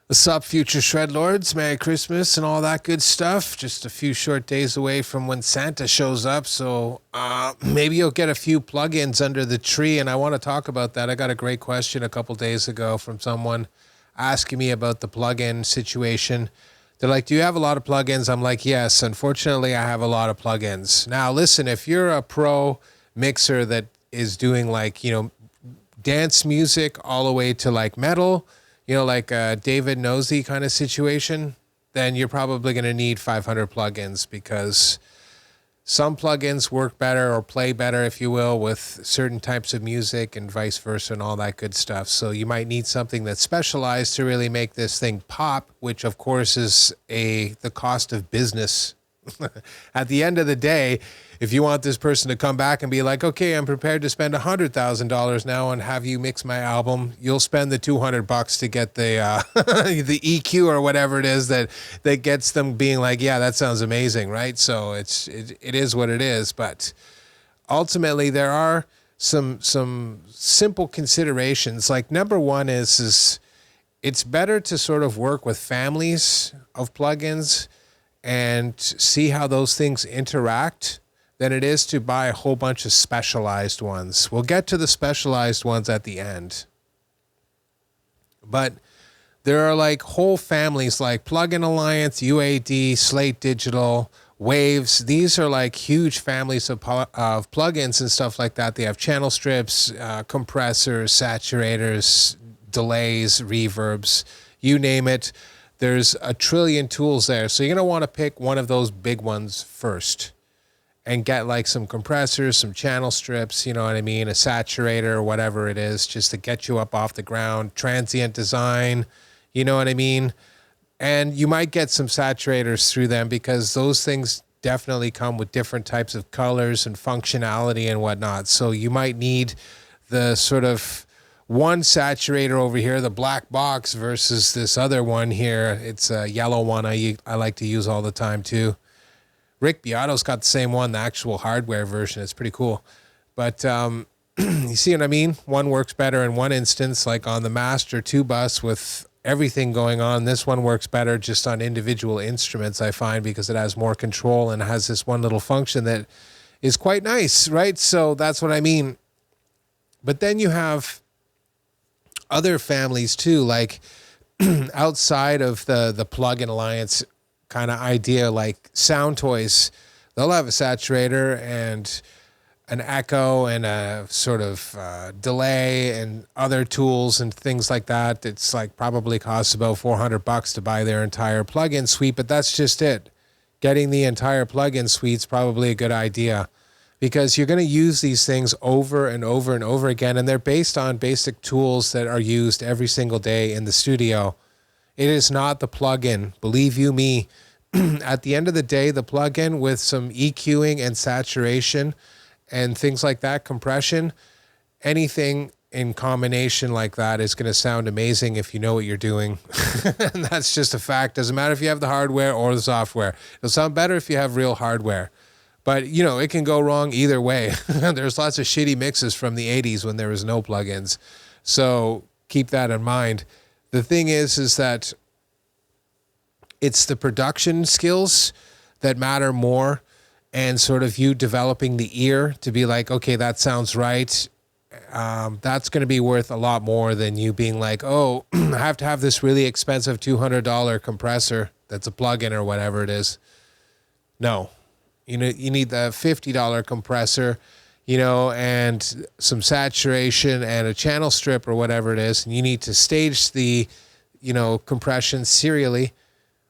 What's up, future Shred Lords? Merry Christmas and all that good stuff. Just a few short days away from when Santa shows up, so maybe you'll get a few plugins under the tree, and I want to talk about that. I got a great question a couple days ago from someone asking me about the plugin situation. They're like, do you have a lot of plugins? I'm like, yes, unfortunately, I have a lot of plugins. Now, listen, if you're a pro mixer that is doing dance music all the way to like metal, like a David Nosey kind of situation, then you're probably going to need 500 plugins because some plugins work better or play better, if you will, with certain types of music and vice versa and all that good stuff. So you might need something that's specialized to really make this thing pop, which of course is the cost of business. At the end of the day, if you want this person to come back and be like, okay, I'm prepared to spend $100,000 now and have you mix my album, you'll spend the $200 to get the the EQ or whatever it is that gets them being like, yeah, that sounds amazing, right? So it is what it is. But ultimately, there are some simple considerations. Like number one is it's better to sort of work with families of plugins and see how those things interact than it is to buy a whole bunch of specialized ones. We'll get to the specialized ones at the end. But there are like whole families like Plugin Alliance, UAD, Slate Digital, Waves. These are like huge families of plugins and stuff like that. They have channel strips, compressors, saturators, delays, reverbs, you name it. There's a trillion tools there. So you're going to want to pick one of those big ones first and get like some compressors, some channel strips, you know what I mean, a saturator or whatever it is, just to get you up off the ground, transient design, you know what I mean? And you might get some saturators through them because those things definitely come with different types of colors and functionality and whatnot. So you might need the sort of one saturator over here, the black box, versus this other one here. It's a yellow one I like to use all the time too. Rick Beato's got the same one, the actual hardware version. It's pretty cool. But you see what I mean? One works better in one instance, like on the Master 2 bus with everything going on. This one works better just on individual instruments, I find, because it has more control and has this one little function that is quite nice, right? So that's what I mean. But then you have other families too, like outside of the Plugin Alliance kind of idea, like Sound Toys. They'll have a saturator and an echo and a sort of delay and other tools and things like that. It's like probably costs about $400 to buy their entire plugin suite, but that's just it. Getting the entire plugin suite's probably a good idea, because you're going to use these things over and over and over again, and they're based on basic tools that are used every single day in the studio. It is not the plugin, believe you me. At the end of the day, the plugin with some EQing and saturation and things like that, compression, anything in combination like that is going to sound amazing if you know what you're doing. And that's just a fact. Doesn't matter if you have the hardware or the software. It'll sound better if you have real hardware. But, it can go wrong either way. There's lots of shitty mixes from the 80s when there was no plugins. So keep that in mind. The thing is that it's the production skills that matter more, and sort of you developing the ear to be like, okay, that sounds right. That's going to be worth a lot more than you being like, oh, I have to have this really expensive $200 compressor that's a plugin or whatever it is. No. You need the $50 compressor, and some saturation and a channel strip or whatever it is. And you need to stage the, compression serially,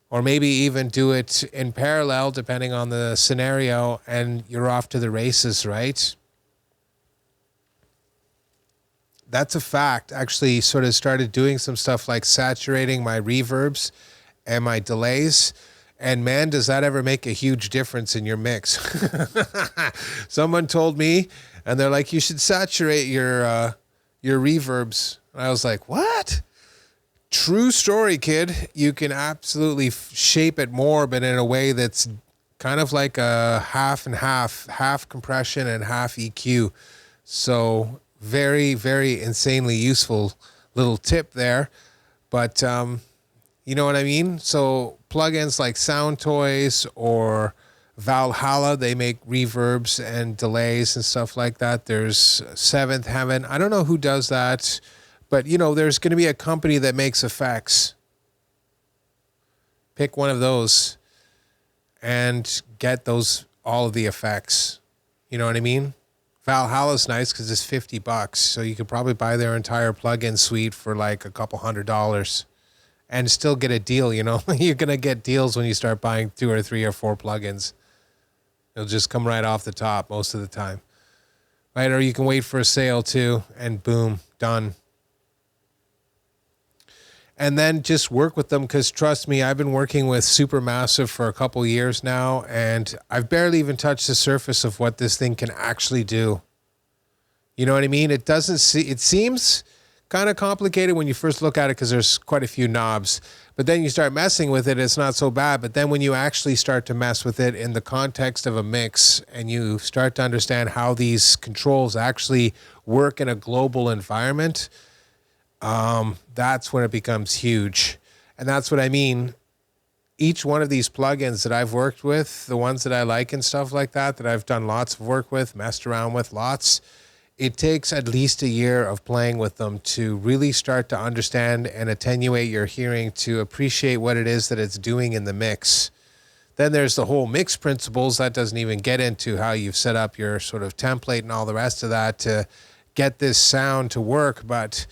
or maybe even do it in parallel depending on the scenario, and you're off to the races, right? That's a fact. Actually sort of started doing some stuff like saturating my reverbs and my delays. And man, does that ever make a huge difference in your mix. Someone told me, and they're like, you should saturate your reverbs. And I was like, what? True story, kid. You can absolutely shape it more, but in a way that's kind of like a half and half compression and half EQ. So very, very insanely useful little tip there. But You know what I mean? So plugins like Sound Toys or Valhalla, they make reverbs and delays and stuff like that. There's Seventh Heaven. I don't know who does that, but you know, there's going to be a company that makes effects. Pick one of those and get those, all of the effects. You know what I mean? Valhalla's nice because it's $50. So you could probably buy their entire plugin suite for like a couple $100 and still get a deal. You know, you're going to get deals when you start buying 2 or 3 or 4 plugins. It'll just come right off the top most of the time. Right? Or you can wait for a sale too and boom, done. And then just work with them because trust me, I've been working with Supermassive for a couple years now and I've barely even touched the surface of what this thing can actually do. You know what I mean? It seems kind of complicated when you first look at it because there's quite a few knobs, but then you start messing with it, it's not so bad. But then when you actually start to mess with it in the context of a mix and you start to understand how these controls actually work in a global environment, that's when it becomes huge. And that's what I mean. Each one of these plugins that I've worked with, the ones that I like and stuff like that, that I've done lots of work with, messed around with lots, it takes at least a year of playing with them to really start to understand and attenuate your hearing to appreciate what it is that it's doing in the mix. Then there's the whole mix principles that doesn't even get into how you've set up your sort of template and all the rest of that to get this sound to work. But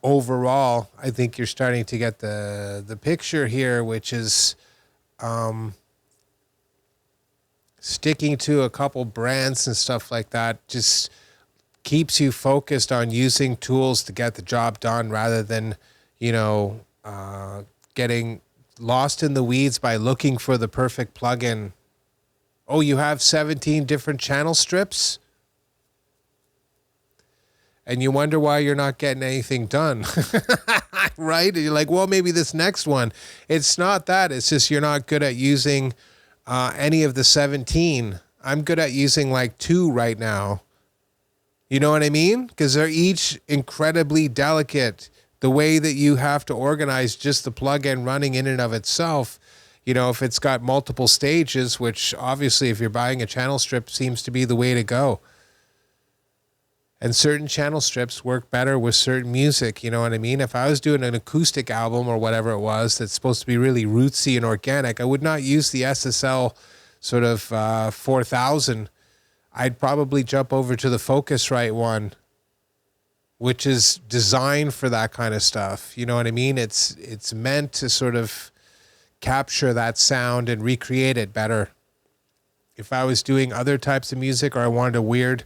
overall, I think you're starting to get the picture here, which is sticking to a couple brands and stuff like that just keeps you focused on using tools to get the job done rather than, you know, getting lost in the weeds by looking for the perfect plugin. Oh, you have 17 different channel strips? And you wonder why you're not getting anything done, right? And you're like, well, maybe this next one. It's not that. It's just you're not good at using any of the 17. I'm good at using like 2 right now. You know what I mean? Because they're each incredibly delicate. The way that you have to organize just the plugin running in and of itself, you know, if it's got multiple stages, which obviously if you're buying a channel strip seems to be the way to go. And certain channel strips work better with certain music, you know what I mean? If I was doing an acoustic album or whatever it was that's supposed to be really rootsy and organic, I would not use the SSL sort of 4000. I'd probably jump over to the Focusrite one, which is designed for that kind of stuff. You know what I mean? It's meant to sort of capture that sound and recreate it better. If I was doing other types of music or I wanted a weird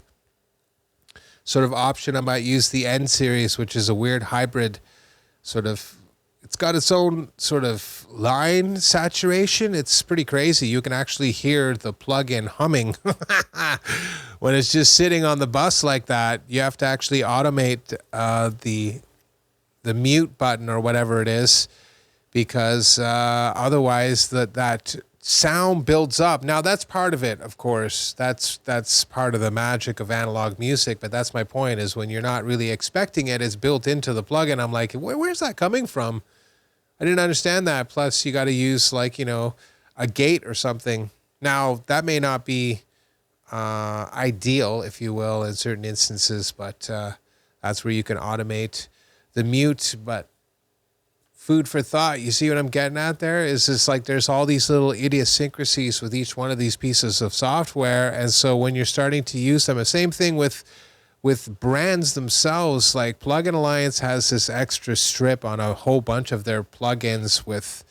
sort of option, I might use the N series, which is a weird hybrid sort of, it's got its own sort of line saturation. It's pretty crazy. You can actually hear the plugin humming when it's just sitting on the bus like that. You have to actually automate the mute button or whatever it is, because otherwise that sound builds up. Now that's part of it, of course. That's part of the magic of analog music, but that's my point, is when you're not really expecting it, it's built into the plugin. I'm like, where's that coming from? I didn't understand that. Plus you got to use like, you know, a gate or something. Now that may not be ideal, if you will, in certain instances, but that's where you can automate the mute. But food for thought. You see what I'm getting at there? Is just like there's all these little idiosyncrasies with each one of these pieces of software. And so when you're starting to use them, the same thing with brands themselves, like Plugin Alliance has this extra strip on a whole bunch of their plugins with,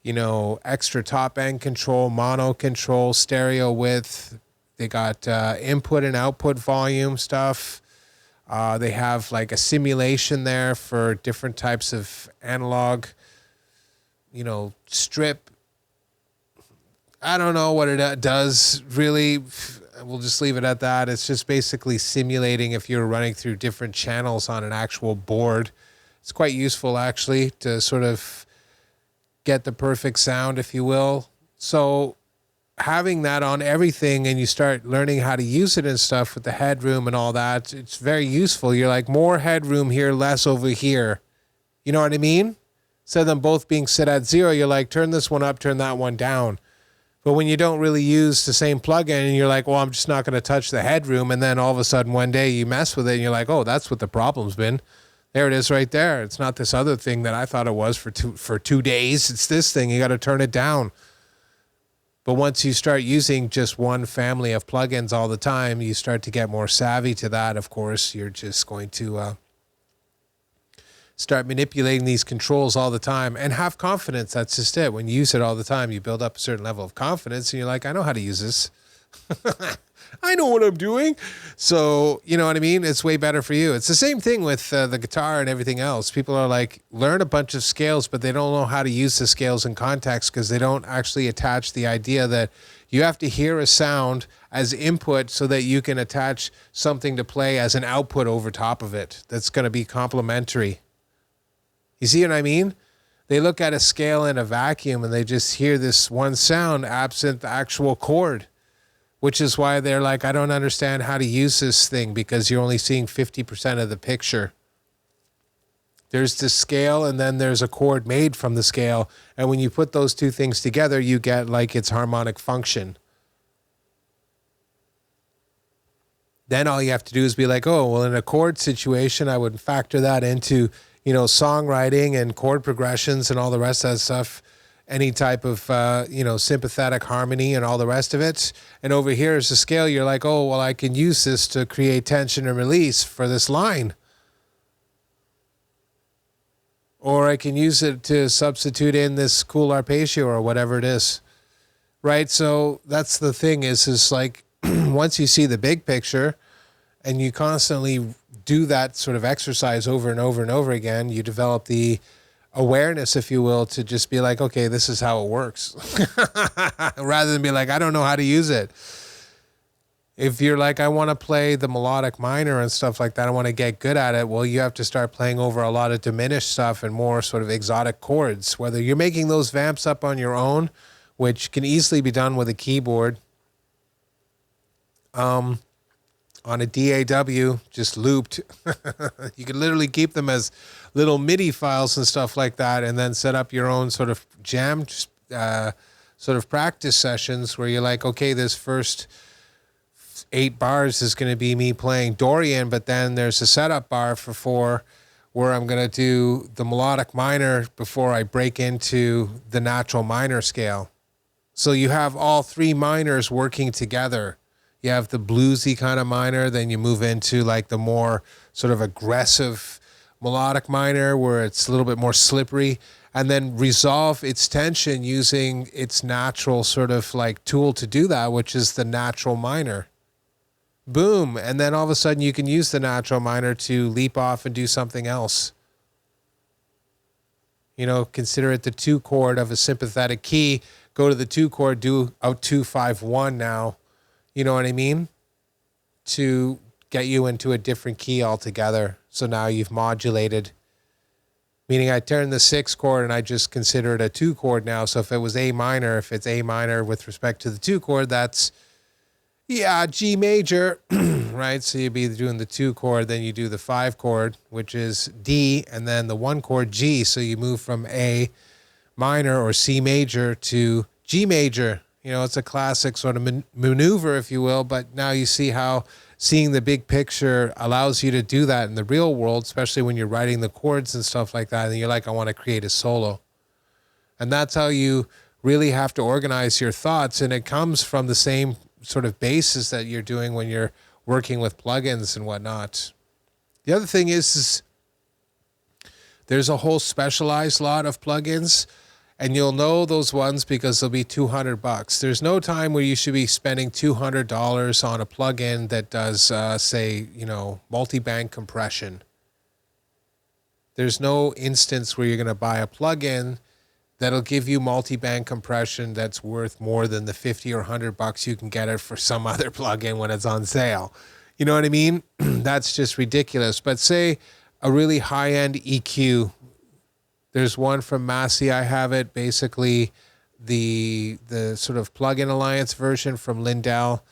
you know, extra top end control, mono control, stereo width. They got input and output volume stuff. They have like a simulation there for different types of analog, you know, strip. I don't know what it does really. We'll just leave it at that. It's just basically simulating if you're running through different channels on an actual board. It's quite useful actually to sort of get the perfect sound, if you will. So having that on everything and you start learning how to use it and stuff with the headroom and all that, it's very useful. You're like, more headroom here, less over here. You know what I mean? Instead of them both being set at 0, you're like, turn this one up, turn that one down. But when you don't really use the same plugin and you're like, well, I'm just not going to touch the headroom. And then all of a sudden one day you mess with it and you're like, oh, that's what the problem's been. There it is right there. It's not this other thing that I thought it was for 2 days. It's this thing. You got to turn it down. But once you start using just one family of plugins all the time, you start to get more savvy to that. Of course, you're just going to start manipulating these controls all the time and have confidence. That's just it. When you use it all the time, you build up a certain level of confidence and you're like, I know how to use this. I know what I'm doing. So, you know what I mean? It's way better for you. It's the same thing with the guitar and everything else. People are like, learn a bunch of scales, but they don't know how to use the scales in context because they don't actually attach the idea that you have to hear a sound as input so that you can attach something to play as an output over top of it. That's going to be complementary. You see what I mean? They look at a scale in a vacuum and they just hear this one sound absent the actual chord, which is why they're like, I don't understand how to use this thing because you're only seeing 50% of the picture. There's the scale and then there's a chord made from the scale. And when you put those two things together, you get like its harmonic function. Then all you have to do is be like, oh, well, in a chord situation, I would factor that into, you know, songwriting and chord progressions and all the rest of that stuff. Any type of, sympathetic harmony and all the rest of it. And over here is the scale. You're like, oh, well, I can use this to create tension and release for this line. Or I can use it to substitute in this cool arpeggio or whatever it is. Right? So that's the thing is like, once you see the big picture and you constantly do that sort of exercise over and over and over again, you develop the awareness, if you will, to just be like, okay, this is how it works. Rather than be like, I don't know how to use it. If you're like, I want to play the melodic minor and stuff like that, I want to get good at it. Well, you have to start playing over a lot of diminished stuff and more sort of exotic chords. Whether you're making those vamps up on your own, which can easily be done with a keyboard, on a DAW, just looped. You can literally keep them as little MIDI files and stuff like that, and then set up your own sort of jam, sort of practice sessions where you're like, okay, this first 8 bars is going to be me playing Dorian, but then there's a setup bar for 4 where I'm going to do the melodic minor before I break into the natural minor scale. So you have all 3 minors working together. You have the bluesy kind of minor, then you move into like the more sort of aggressive melodic minor where it's a little bit more slippery, and then resolve its tension using its natural sort of like tool to do that, which is the natural minor. Boom. And then all of a sudden you can use the natural minor to leap off and do something else. You know, consider it the 2 chord of a sympathetic key. Go to the 2 chord, do a 2-5-1 now. You know what I mean? To get you into a different key altogether. So now you've modulated. Meaning I turn the 6 chord and I just consider it a 2 chord now. So if it was A minor, if it's A minor with respect to the 2 chord, that's, G major, right? So you'd be doing the 2 chord, then you do the 5 chord, which is D, and then the 1 chord G. So you move from A minor or C major to G major. You know, it's a classic sort of maneuver, if you will, but now you see how seeing the big picture allows you to do that in the real world, especially when you're writing the chords and stuff like that, and you're like, I want to create a solo. And that's how you really have to organize your thoughts, and it comes from the same sort of basis that you're doing when you're working with plugins and whatnot. The other thing is there's a whole specialized lot of plugins. And you'll know those ones because they'll be $200. There's no time where you should be spending $200 on a plugin that does, multi-band compression. There's no instance where you're going to buy a plugin that'll give you multi-band compression that's worth more than the $50 or $100 you can get it for some other plugin when it's on sale. You know what I mean? That's just ridiculous. But say a really high-end EQ. There's one from Massey. I have it, basically the sort of plugin alliance version from Lindell.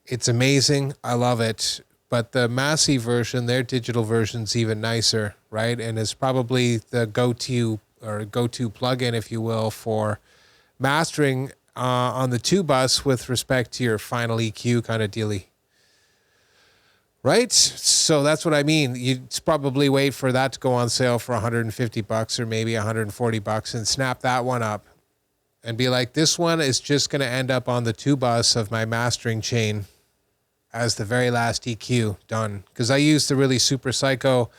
It's amazing. I love it. But the Massey version, their digital version's even nicer, right? And it's probably the go-to or go-to plugin, if you will, for mastering on the 2 bus with respect to your final EQ kind of dealy. Right? So that's what I mean. You'd probably wait for that to go on sale for $150 or maybe $140 and snap that one up and be like, this one is just going to end up on the 2 bus of my mastering chain as the very last EQ done. Because I use the really super psycho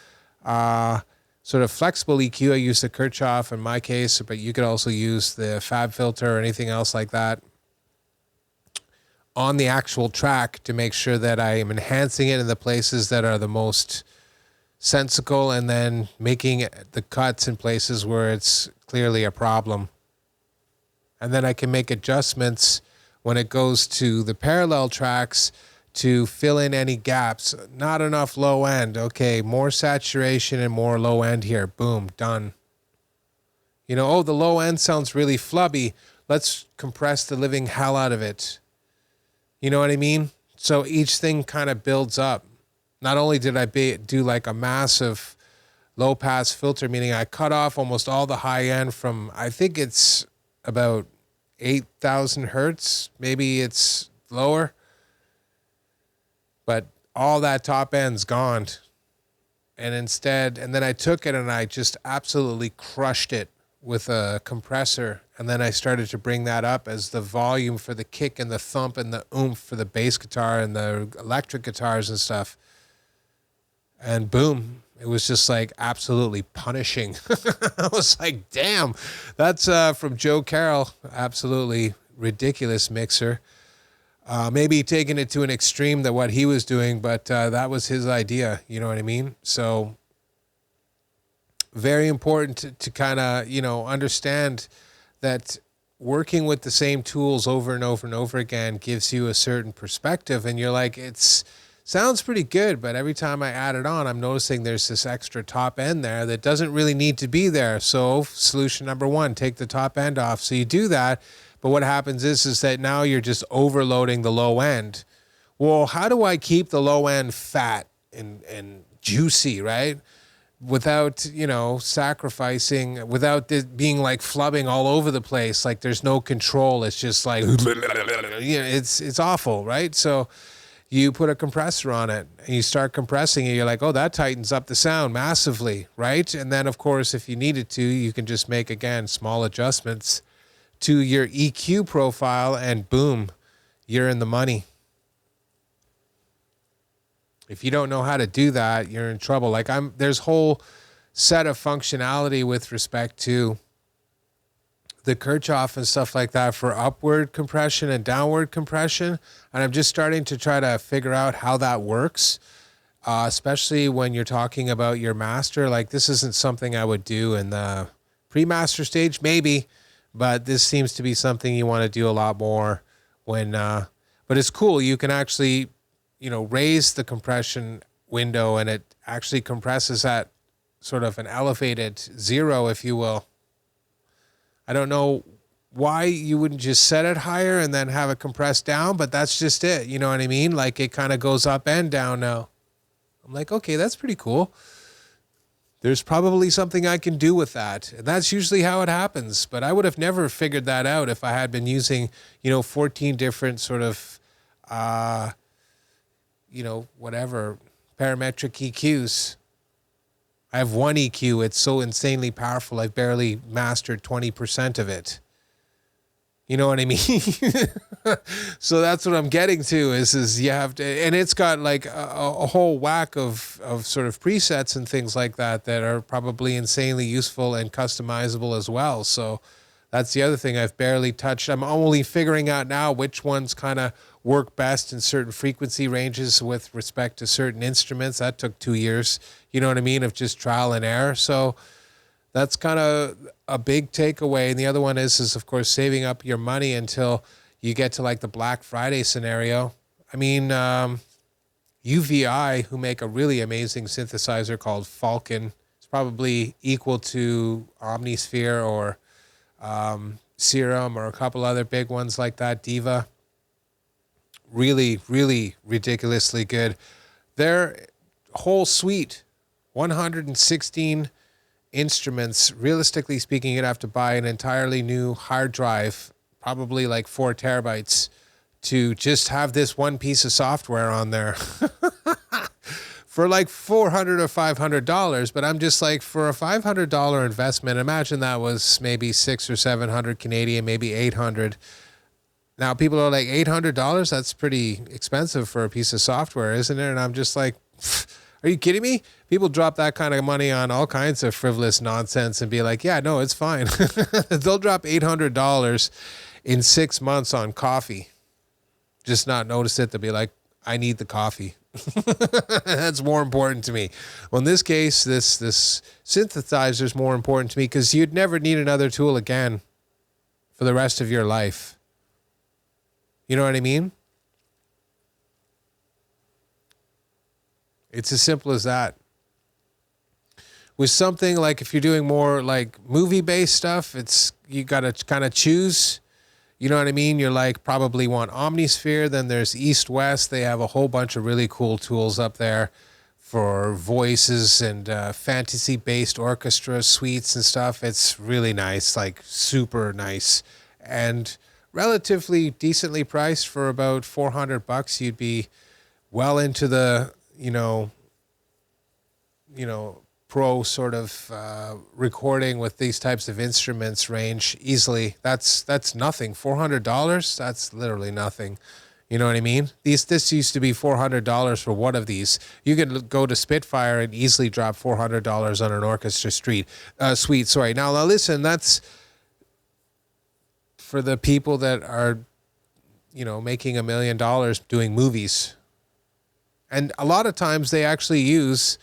sort of flexible EQ. I use the Kirchhoff in my case, but you could also use the Fab filter or anything else like that on the actual track to make sure that I am enhancing it in the places that are the most sensical and then making the cuts in places where it's clearly a problem. And then I can make adjustments when it goes to the parallel tracks to fill in any gaps. Not enough low end. Okay, more saturation and more low end here. Boom, done. You know, oh, the low end sounds really flubby. Let's compress the living hell out of it. You know what I mean? So each thing kind of builds up. Not only did I do like a massive low pass filter, meaning I cut off almost all the high end from, I think it's about 8,000 hertz. Maybe it's lower. But all that top end's gone. And then I took it and I just absolutely crushed it with a compressor. And then I started to bring that up as the volume for the kick and the thump and the oomph for the bass guitar and the electric guitars and stuff. And boom, it was just like absolutely punishing. I was like, damn, that's from Joe Carroll. Absolutely ridiculous mixer. Maybe taking it to an extreme than what he was doing, but that was his idea. You know what I mean? So very important to kind of, you know, understand that working with the same tools over and over and over again gives you a certain perspective. And you're like, sounds pretty good, but every time I add it on, I'm noticing there's this extra top end there that doesn't really need to be there. So solution number 1, take the top end off. So you do that. But what happens is that now you're just overloading the low end. Well, how do I keep the low end fat and juicy, right? Without, you know, sacrificing, without it being like flubbing all over the place, like there's no control. It's just like, you know, it's awful, right? So you put a compressor on it and you start compressing it. You're like, oh, that tightens up the sound massively, right? And then, of course, if you needed to, you can just make, again, small adjustments to your EQ profile and boom, you're in the money. If you don't know how to do that, you're in trouble. Like there's whole set of functionality with respect to the Kirchhoff and stuff like that for upward compression and downward compression. And I'm just starting to try to figure out how that works, especially when you're talking about your master. Like this isn't something I would do in the pre-master stage, maybe, but this seems to be something you want to do a lot more when, but it's cool. You can actually, you know, raise the compression window and it actually compresses at sort of an elevated 0, if you will. I don't know why you wouldn't just set it higher and then have it compress down, but that's just it. You know what I mean? Like it kind of goes up and down now. I'm like, okay, that's pretty cool. There's probably something I can do with that. And that's usually how it happens. But I would have never figured that out if I had been using, you know, 14 different sort of, you know, whatever, parametric EQs. I have one EQ. It's so insanely powerful. I've barely mastered 20% of it. You know what I mean? So that's what I'm getting to is you have to, and it's got like a whole whack of sort of presets and things like that are probably insanely useful and customizable as well. So that's the other thing I've barely touched. I'm only figuring out now which ones kind of work best in certain frequency ranges with respect to certain instruments. That took 2 years, you know what I mean, of just trial and error. So that's kind of a big takeaway. And the other one is of course, saving up your money until you get to like the Black Friday scenario. I mean, UVI, who make a really amazing synthesizer called Falcon, it's probably equal to Omnisphere or Serum or a couple other big ones like that, Diva. Really, really ridiculously good. Their whole suite, 116 instruments, realistically speaking, you'd have to buy an entirely new hard drive, probably like 4 terabytes, to just have this one piece of software on there for like $400 or $500. But I'm just like, for a $500 investment, imagine that was maybe 600 or 700 Canadian, maybe 800. Now people are like, $800? That's pretty expensive for a piece of software, isn't it? And I'm just like, are you kidding me? People drop that kind of money on all kinds of frivolous nonsense and be like, yeah, no, it's fine. They'll drop $800 in 6 months on coffee. Just not notice it. They'll be like, I need the coffee. That's more important to me. Well, in this case, this synthesizer is more important to me because you'd never need another tool again for the rest of your life. You know what I mean? It's as simple as that. With something like, if you're doing more like movie-based stuff, you got to kind of choose. You know what I mean? You're like, probably want Omnisphere. Then there's East West. They have a whole bunch of really cool tools up there for voices and fantasy-based orchestra suites and stuff. It's really nice, like super nice, and relatively decently priced. For about $400, you'd be well into the pro sort of recording with these types of instruments range easily. That's nothing. $400, that's literally nothing. You know what I mean? This used to be $400 for one of these. You could go to Spitfire and easily drop $400 on an orchestra suite. Sorry. Now listen, that's for the people that are, making $1 million doing movies. And a lot of times they actually use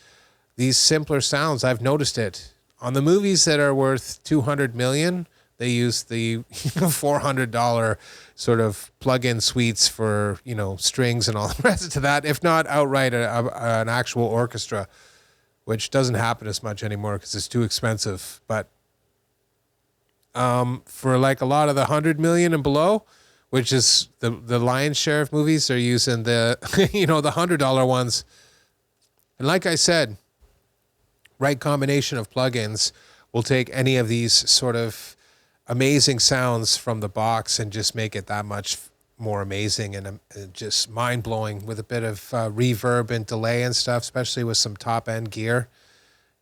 these simpler sounds. I've noticed it. On the movies that are worth $200 million, they use the $400 sort of plug-in suites for, strings and all the rest of that, if not outright an actual orchestra, which doesn't happen as much anymore because it's too expensive. But for like a lot of the 100 million and below, which is the lion's share of movies, they're using the, the $100 ones. And like I said, right combination of plugins will take any of these sort of amazing sounds from the box and just make it that much more amazing and just mind-blowing with a bit of reverb and delay and stuff, especially with some top-end gear.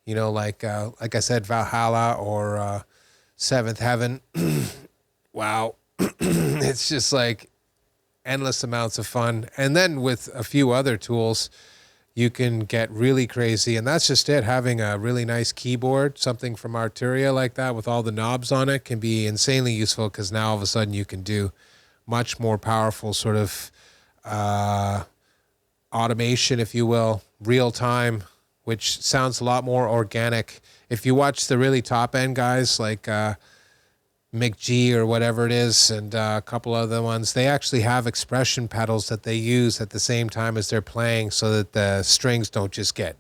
Like I said, Valhalla or Seventh Heaven. Wow. It's just like endless amounts of fun. And then with a few other tools, you can get really crazy. And that's just it. Having a really nice keyboard, something from Arturia like that with all the knobs on it, can be insanely useful, because now all of a sudden you can do much more powerful sort of automation, if you will, real time, which sounds a lot more organic. If you watch the really top end guys like McG or whatever it is, and a couple other ones, they actually have expression pedals that they use at the same time as they're playing, so that the strings don't just get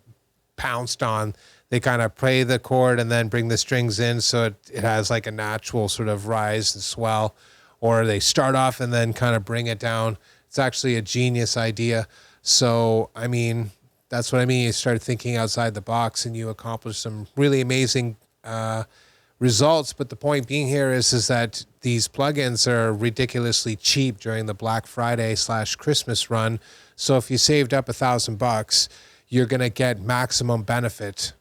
pounced on. They kind of play the chord and then bring the strings in, so it has like a natural sort of rise and swell, or they start off and then kind of bring it down. It's actually a genius idea. So, I mean, that's what I mean. You start thinking outside the box and you accomplish some really amazing results. But the point being here is that these plugins are ridiculously cheap during the Black Friday / Christmas run. So if you saved up $1,000, you're going to get maximum benefit.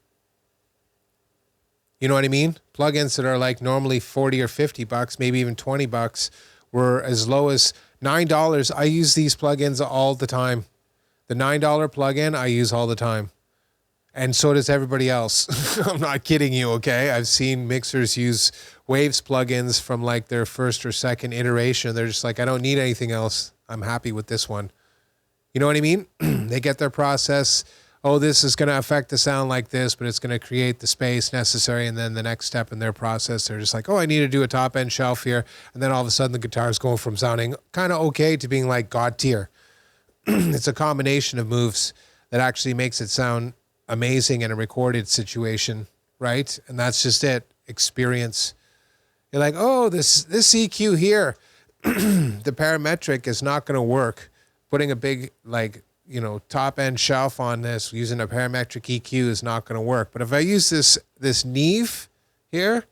You know what I mean? Plugins that are like normally $40 or $50, maybe even $20, were as low as $9. I use these plugins all the time. The $9 plugin I use all the time. And so does everybody else. I'm not kidding you, okay? I've seen mixers use Waves plugins from like their first or second iteration. They're just like, I don't need anything else. I'm happy with this one. You know what I mean? They get their process. Oh, this is going to affect the sound like this, but it's going to create the space necessary. And then the next step in their process, they're just like, oh, I need to do a top end shelf here. And then all of a sudden the guitar is going from sounding kind of okay to being like God tier. It's a combination of moves that actually makes it sound amazing in a recorded situation, right? And that's just it. Experience. You're like, oh, this EQ here, the parametric is not going to work. Putting a big like top end shelf on this using a parametric EQ is not going to work. But if I use this Neve here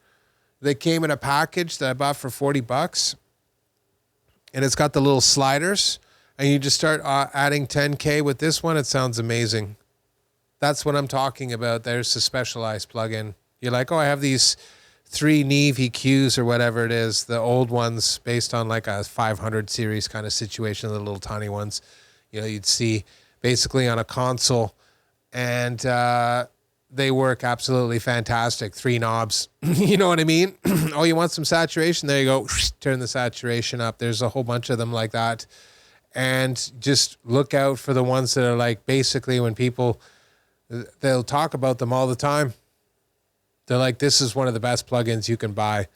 that came in a package that I bought for $40, and it's got the little sliders, and you just start adding 10K with this one, it sounds amazing. That's what I'm talking about. There's a specialized plugin. You're like, oh, I have these 3 Neve EQs or whatever it is, the old ones based on like a 500 series kind of situation, the little tiny ones, you'd see basically on a console, and they work absolutely fantastic. 3 knobs, you know what I mean? Oh, you want some saturation? There you go. Turn the saturation up. There's a whole bunch of them like that. And just look out for the ones that are like, basically when they'll talk about them all the time. They're like, this is one of the best plugins you can buy.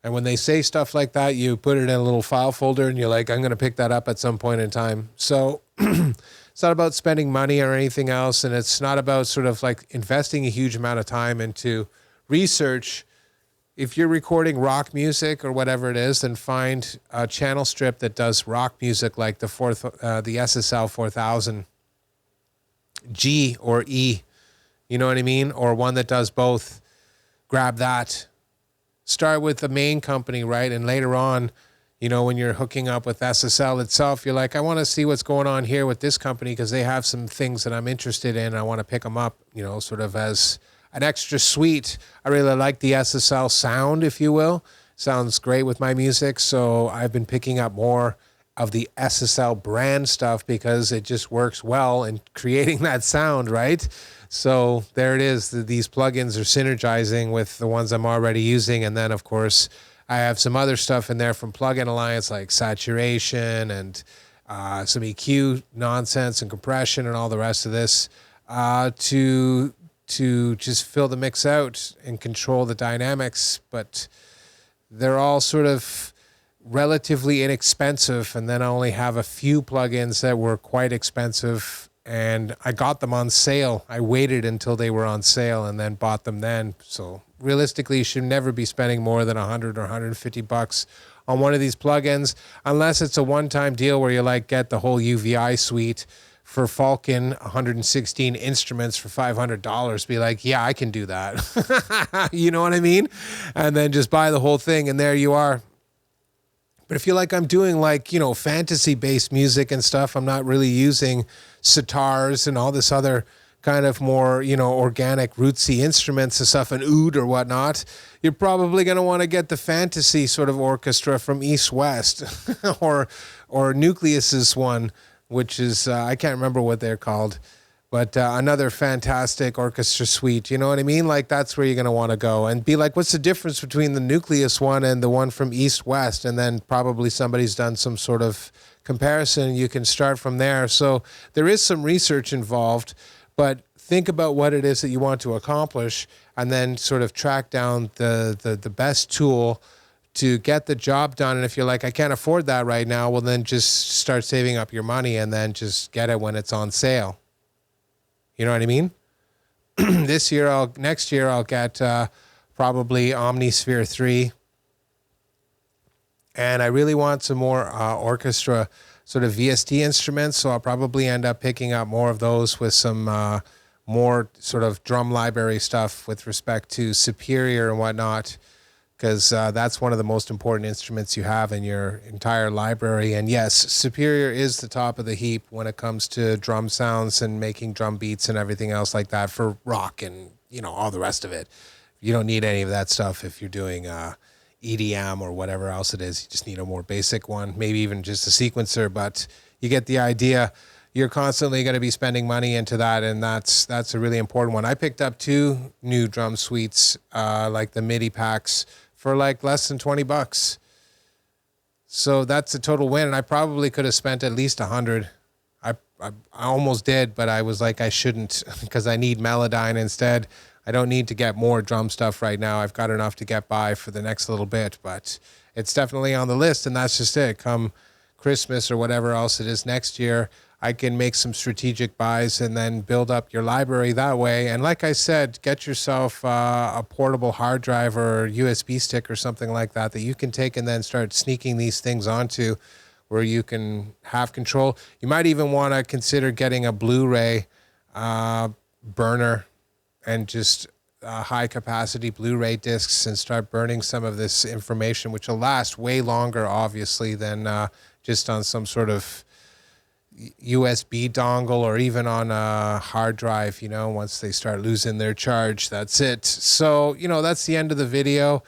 And when they say stuff like that, you put it in a little file folder and you're like, I'm going to pick that up at some point in time. So it's not about spending money or anything else. And it's not about sort of like investing a huge amount of time into research. If you're recording rock music or whatever it is, then find a channel strip that does rock music like the SSL 4000 G or E, you know what I mean? Or one that does both. Grab that. Start with the main company, right? And later on, when you're hooking up with SSL itself, you're like, I want to see what's going on here with this company because they have some things that I'm interested in. I want to pick them up, sort of as an extra suite. I really like the SSL sound, if you will. Sounds great with my music. So I've been picking up more of the SSL brand stuff because it just works well in creating that sound, right? So there it is. These plugins are synergizing with the ones I'm already using. And then, of course, I have some other stuff in there from Plugin Alliance like saturation and some EQ nonsense and compression and all the rest of this to just fill the mix out and control the dynamics. But they're all sort of relatively inexpensive, and then I only have a few plugins that were quite expensive, and I got them on sale. I waited until they were on sale and then bought them then. So realistically, you should never be spending more than $100 or $150 on one of these plugins, unless it's a one-time deal where you like get the whole UVI suite for Falcon 116 instruments for $500. Be like, yeah, I can do that. You know what I mean? And then just buy the whole thing, and there you are. But if you like, I'm doing like, fantasy-based music and stuff, I'm not really using sitars and all this other kind of more, organic, rootsy instruments and stuff, and oud or whatnot, you're probably going to want to get the fantasy sort of orchestra from East West or Nucleus's one, which is, I can't remember what they're called, but another fantastic orchestra suite. You know what I mean? Like, that's where you're going to want to go and be like, what's the difference between the Nucleus one and the one from East West? And then probably somebody's done some sort of comparison. You can start from there. So there is some research involved, but think about what it is that you want to accomplish and then sort of track down the best tool to get the job done. And if you're like, I can't afford that right now, well, then just start saving up your money and then just get it when it's on sale. You know what I mean? Next year I'll get probably Omnisphere 3. And I really want some more orchestra sort of VST instruments, so I'll probably end up picking up more of those with some more sort of drum library stuff with respect to Superior and whatnot, because that's one of the most important instruments you have in your entire library. And yes, Superior is the top of the heap when it comes to drum sounds and making drum beats and everything else like that for rock and, all the rest of it. You don't need any of that stuff if you're doing EDM or whatever else it is. You just need a more basic one, maybe even just a sequencer, but you get the idea. You're constantly going to be spending money into that, and that's a really important one. I picked up 2 new drum suites, like the MIDI packs, for like less than $20. So that's a total win, and I probably could have spent at least $100. I almost did, but I was like, I shouldn't, because I need Melodyne instead. I don't need to get more drum stuff right now. I've got enough to get by for the next little bit, but it's definitely on the list, and that's just it. Come Christmas or whatever else it is next year, I can make some strategic buys and then build up your library that way. And like I said, get yourself a portable hard drive or USB stick or something like that you can take and then start sneaking these things onto, where you can have control. You might even want to consider getting a Blu-ray burner and just high capacity Blu-ray discs and start burning some of this information, which will last way longer, obviously, than just on some sort of USB dongle or even on a hard drive. You know, once they start losing their charge, that's it. So, you know, that's the end of the video.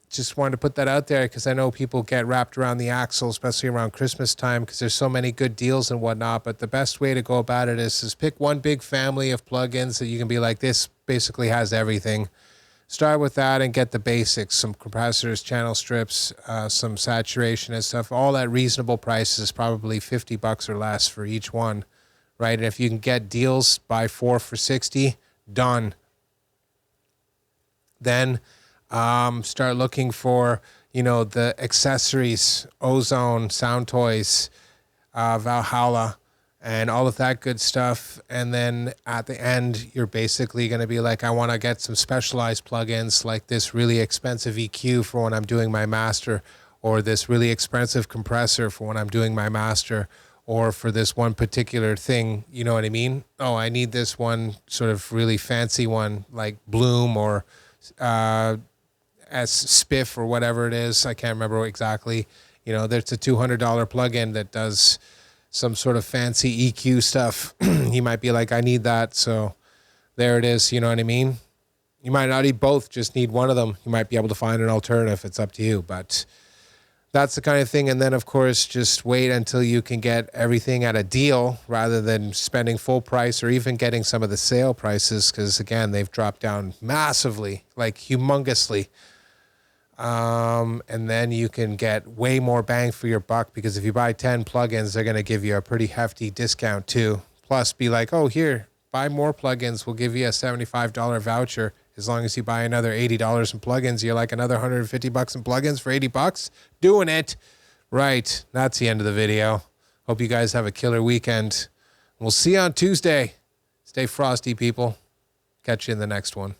Just wanted to put that out there because I know people get wrapped around the axle, especially around Christmas time, because there's so many good deals and whatnot. But the best way to go about it is pick one big family of plugins that you can be like, this basically has everything. Start with that and get the basics, some compressors, channel strips, some saturation and stuff, all at reasonable prices, probably $50 or less for each one, right? And if you can get deals, buy 4 for $60, done. Then start looking for, you know, the accessories, Ozone, Sound Toys, Valhalla, and all of that good stuff. And then at the end, you're basically going to be like, I want to get some specialized plugins like this really expensive EQ for when I'm doing my master, or this really expensive compressor for when I'm doing my master, or for this one particular thing, you know what I mean? Oh, I need this one sort of really fancy one like Bloom or as Spiff or whatever it is. I can't remember exactly. You know, there's a $200 plugin that does some sort of fancy EQ stuff. You might be like, I need that. So there it is. You know what I mean? You might not need both, just need one of them. You might be able to find an alternative. It's up to you, but that's the kind of thing. And then of course, just wait until you can get everything at a deal rather than spending full price or even getting some of the sale prices. Cause again, they've dropped down massively, like humongously. And then you can get way more bang for your buck, because if you buy 10 plugins, they're going to give you a pretty hefty discount too. Plus be like, oh, here, buy more plugins. We'll give you a $75 voucher. As long as you buy another $80 in plugins, you're like another $150 in plugins for $80. Doing it. Right. That's the end of the video. Hope you guys have a killer weekend. We'll see you on Tuesday. Stay frosty, people. Catch you in the next one.